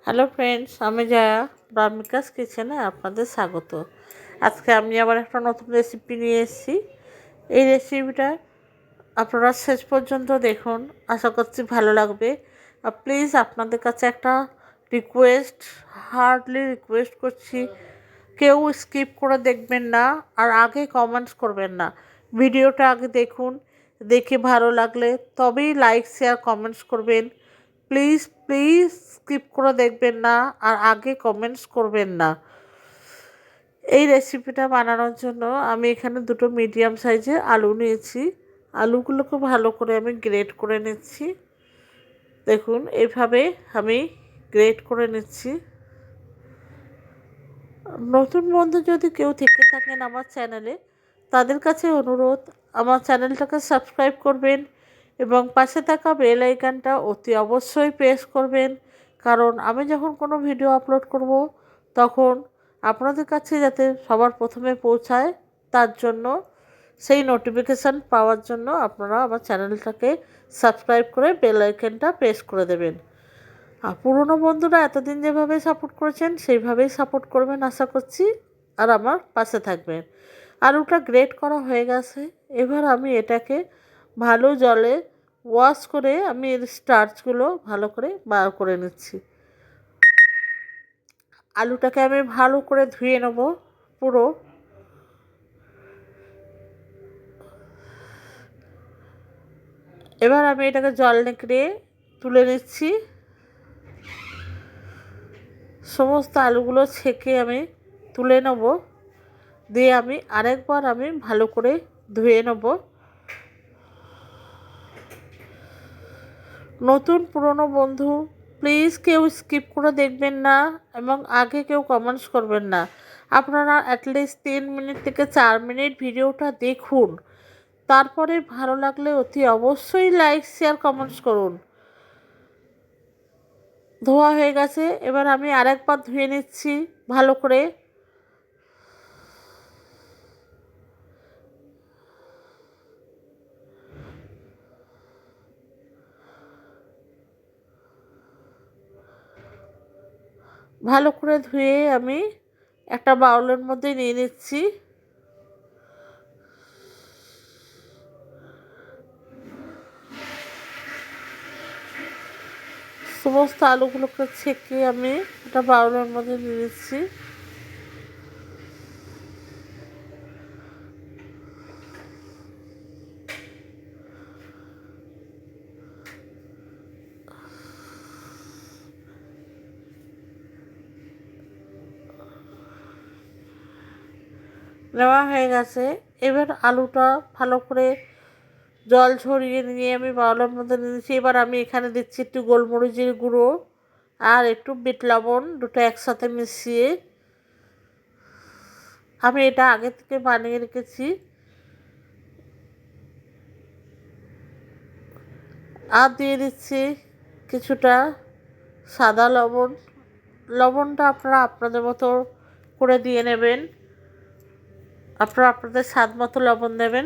Hello friends, আমি জয়া ব্রাহ্মিকাস কিচেনে আপনাদের স্বাগত। আজকে আমি আবার একটা নতুন রেসিপি নিয়ে এসেছি। এই রেসিপিটা আপনারা শেষ পর্যন্ত দেখুন, আশা করছি ভালো লাগবে। আর প্লিজ আপনাদের কাছে একটা হার্ডলি রিকোয়েস্ট করছি, কেউ স্কিপ করে দেখবেন না আর আগে কমেন্টস করবেন না। ভিডিওটা আগে দেখুন, দেখে ভালো লাগলে তবেই লাইক শেয়ার কমেন্টস করবেন। প্লিজ প্লিজ স্কিপ করে দেখবেন না আর আগে কমেন্টস করবেন না। এই রেসিপিটা বানানোর জন্য আমি এখানে দুটো মিডিয়াম সাইজের আলু নিয়েছি। আলুগুলোকে ভালো করে আমি গ্রেট করে নিচ্ছি। দেখুন, এইভাবে আমি গ্রেট করে নিচ্ছি। নতুন বন্ধু যদি কেউ থেকে থাকেন আমার চ্যানেলে, তাদের কাছে অনুরোধ, আমার চ্যানেলটাকে সাবস্ক্রাইব করবেন এবং পাশে থাকা বেল আইকনটা অতি অবশ্যই প্রেস করবেন। কারণ আমি যখন কোনো ভিডিও আপলোড করব তখন আপনাদের কাছে যাতে সবার প্রথমে পৌঁছায়, তার জন্য সেই নোটিফিকেশান পাওয়ার জন্য আপনারা আমার চ্যানেলটাকে সাবস্ক্রাইব করে বেল আইকনটা প্রেস করে দেবেন। আর পুরনো বন্ধুরা এতদিন যেভাবে সাপোর্ট করেছেন সেইভাবেই সাপোর্ট করবেন আশা করছি, আর আমার পাশে থাকবেন। আলুটা গ্রেট করা হয়ে গেছে। এবার আমি এটাকে ভালো জলে ওয়াশ করে আমি এর স্টার্চগুলো ভালো করে বার করে নিচ্ছি। আলুটাকে আমি ভালো করে ধুয়ে নেব পুরো। এবার আমি এটাকে জল নিংড়ে তুলে নিচ্ছি। সমস্ত আলুগুলো ছেঁকে আমি তুলে নেব, দিয়ে আমি আরেকবার আমি ভালো করে ধুয়ে নেব। নতুন পুরনো বন্ধু প্লিজ কেউ স্কিপ করে দেখবেন না এবং আগে কেউ কমেন্টস করবেন না। আপনারা অ্যাটলিস্ট 3 মিনিট থেকে 4 মিনিট ভিডিওটা দেখুন, তারপরে ভালো লাগলে অতি অবশ্যই লাইক শেয়ার কমেন্টস করুন। ধোয়া হয়ে গেছে, এবার আমি আরেকবার ধুয়ে নিচ্ছি ভালো করে। ভালো করে ধুয়ে আমি একটা বাউলের মধ্যে নিয়ে নিচ্ছি। সমস্ত আলুগুলোকে ছেঁকে আমি একটা বাউলের মধ্যে নিয়ে নিচ্ছি। নেওয়া হয়ে গেছে। এবার আলুটা ভালো করে জল ঝরিয়ে নিয়ে আমি বাউলের মধ্যে নিয়েছি। এবার আমি এখানে দিচ্ছি একটু গোলমরিচের গুঁড়ো আর একটু বিট লবণ, দুটো একসাথে মিশিয়ে। আমি এটা আগে থেকে বানিয়ে রেখেছি। আর দিয়ে দিচ্ছি কিছুটা সাদা লবণ। লবণটা আপনারা আপনাদের মতো করে দিয়ে নেবেন, আপনারা আপনাদের স্বাদ মতো লবণ দেবেন।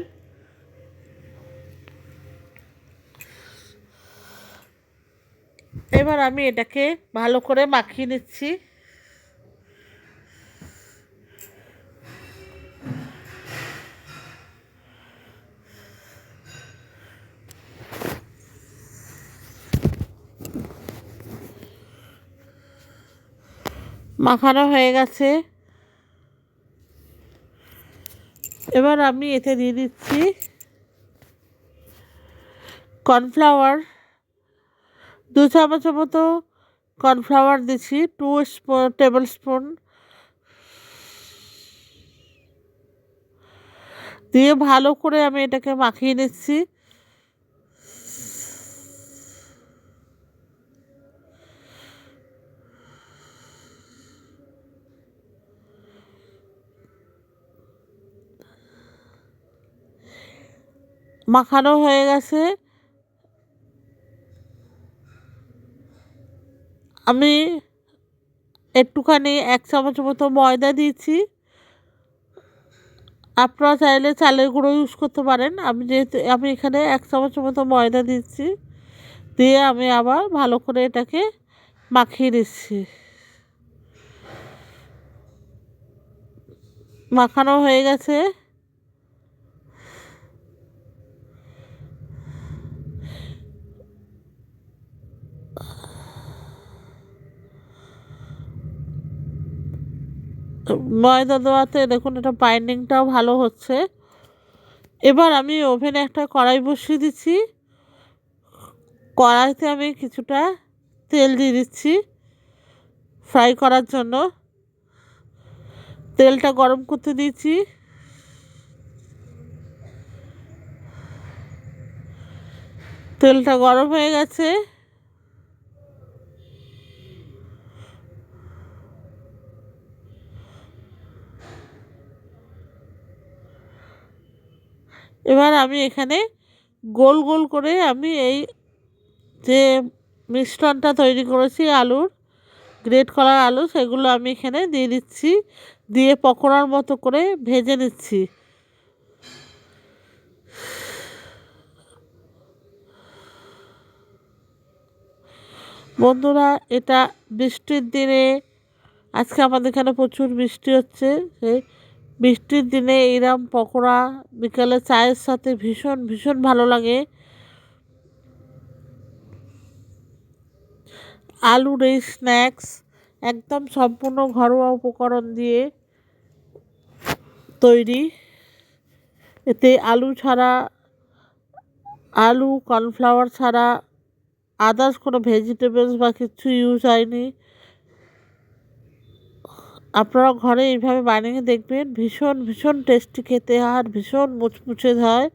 এবার আমি এটাকে ভালো করে মাখিয়ে নিচ্ছি। মাখানো হয়ে গেছে। এবার আমি এতে দিয়ে দিচ্ছি কর্নফ্লাওয়ার। 2 চামচের মতো কর্নফ্লাওয়ার দিচ্ছি, 2 টেবিল স্পুন দিয়ে ভালো করে আমি এটাকে মাখিয়ে নিচ্ছি। মাখানো হয়ে গেছে। আমি একটুখানি 1 চামচ মতো ময়দা দিয়েছি। আপনারা চাইলে চালের গুঁড়ো ইউজ করতে পারেন। আমি এখানে 1 চামচের মতো ময়দা দিচ্ছি, দিয়ে আমি আবার ভালো করে এটাকে মাখিয়ে দিচ্ছি। মাখানো হয়ে গেছে। ময়দা দেওয়াতে দেখুন এটা বাইন্ডিংটাও ভালো হচ্ছে। এবার আমি ওভেনে একটা কড়াই বসিয়ে দিচ্ছি। কড়াইতে আমি কিছুটা তেল দিয়ে দিচ্ছি ফ্রাই করার জন্য। তেলটা গরম করতে দিয়েছি। তেলটা গরম হয়ে গেছে। এবার আমি এখানে গোল গোল করে আমি এই যে মিশ্রণটা তৈরি করেছি আলুর, গ্রেট করা আলু, সেগুলো আমি এখানে দিয়ে দিচ্ছি। দিয়ে পকোড়ার মতো করে ভেজে নিচ্ছি। বন্ধুরা, এটা বৃষ্টির দিনে, আজকে আমাদের এখানে প্রচুর বৃষ্টি হচ্ছে, সেই বৃষ্টির দিনে এইরকম পকোড়া বিকালে চায়ের সাথে ভীষণ ভীষণ ভালো লাগে। আলুর এই স্ন্যাক্স একদম সম্পূর্ণ ঘরোয়া উপকরণ দিয়ে তৈরি। এতে আলু ছাড়া, আলু কর্নফ্লাওয়ার ছাড়া আদার্স কোনো ভেজিটেবলস বা কিছু ইউজ হয়নি। আপনারা ঘরে এইভাবে বানিয়ে দেখবেন, ভীষণ ভীষণ টেস্টি খেতে হয় আর ভীষণ মুচমুচে হয়।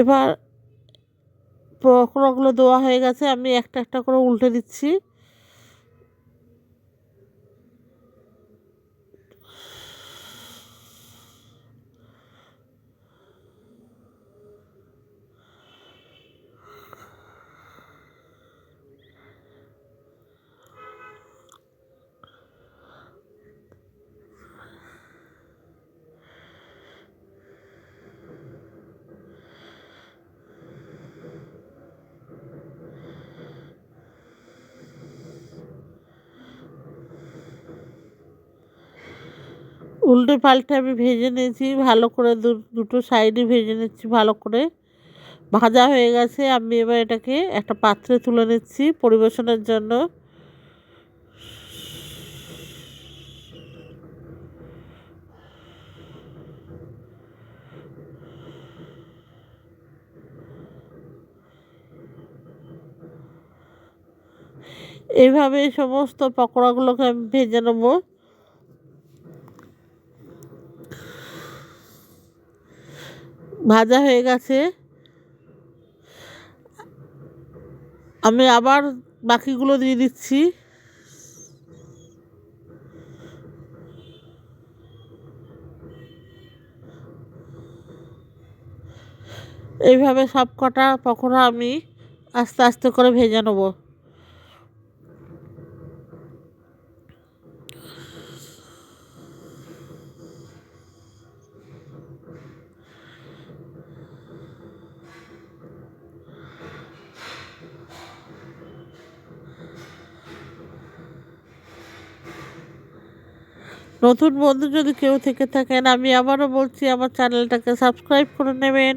এবার পকোড়াগুলো দেওয়া হয়ে গেছে, আমি একটা একটা করে উল্টে দিচ্ছি। উল্টে পাল্টে আমি ভেজে নিয়েছি ভালো করে, দুটো সাইডে ভেজে নিচ্ছি ভালো করে। ভাজা হয়ে গেছে, আমি এবার এটাকে একটা পাত্রে তুলে নিচ্ছি পরিবেশনের জন্য। এইভাবে সমস্ত পকোড়াগুলোকে আমি ভেজে নেব। ভাজা হয়ে গেছে, আমি আবার বাকিগুলো দিয়ে দিচ্ছি। এইভাবে সব কটা পকোড়া আমি আস্তে আস্তে করে ভেজে নেব। নতুন বন্ধু যদি কেউ থেকে থাকেন, আমি আবারও বলছি আমার চ্যানেলটাকে সাবস্ক্রাইব করে নেবেন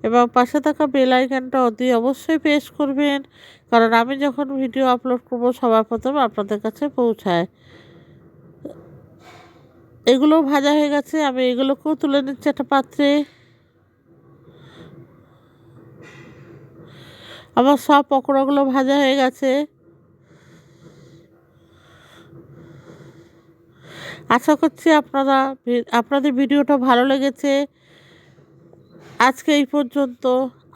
এবং পাশে থাকা বেল আইকনটা অতি অবশ্যই প্রেস করবেন, কারণ আমি যখন ভিডিও আপলোড করব সবার প্রথম আপনাদের কাছে পৌঁছায়। এগুলোও ভাজা হয়ে গেছে, আমি এগুলোকেও তুলে নিচ্ছি একটা পাত্রে। আমার সব পকোড়াগুলো ভাজা হয়ে গেছে। আশা করছি আপনাদের ভিডিওটা ভালো লেগেছে। আজকে এই পর্যন্ত,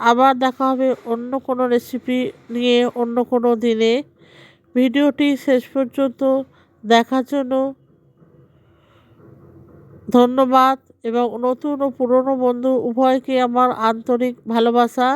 আবার দেখা হবে অন্য কোনো রেসিপি নিয়ে অন্য কোনো দিনে। ভিডিওটি শেষ পর্যন্ত দেখার জন্য ধন্যবাদ এবং নতুন ও পুরনো বন্ধু উভয়কে আমার আন্তরিক ভালোবাসা।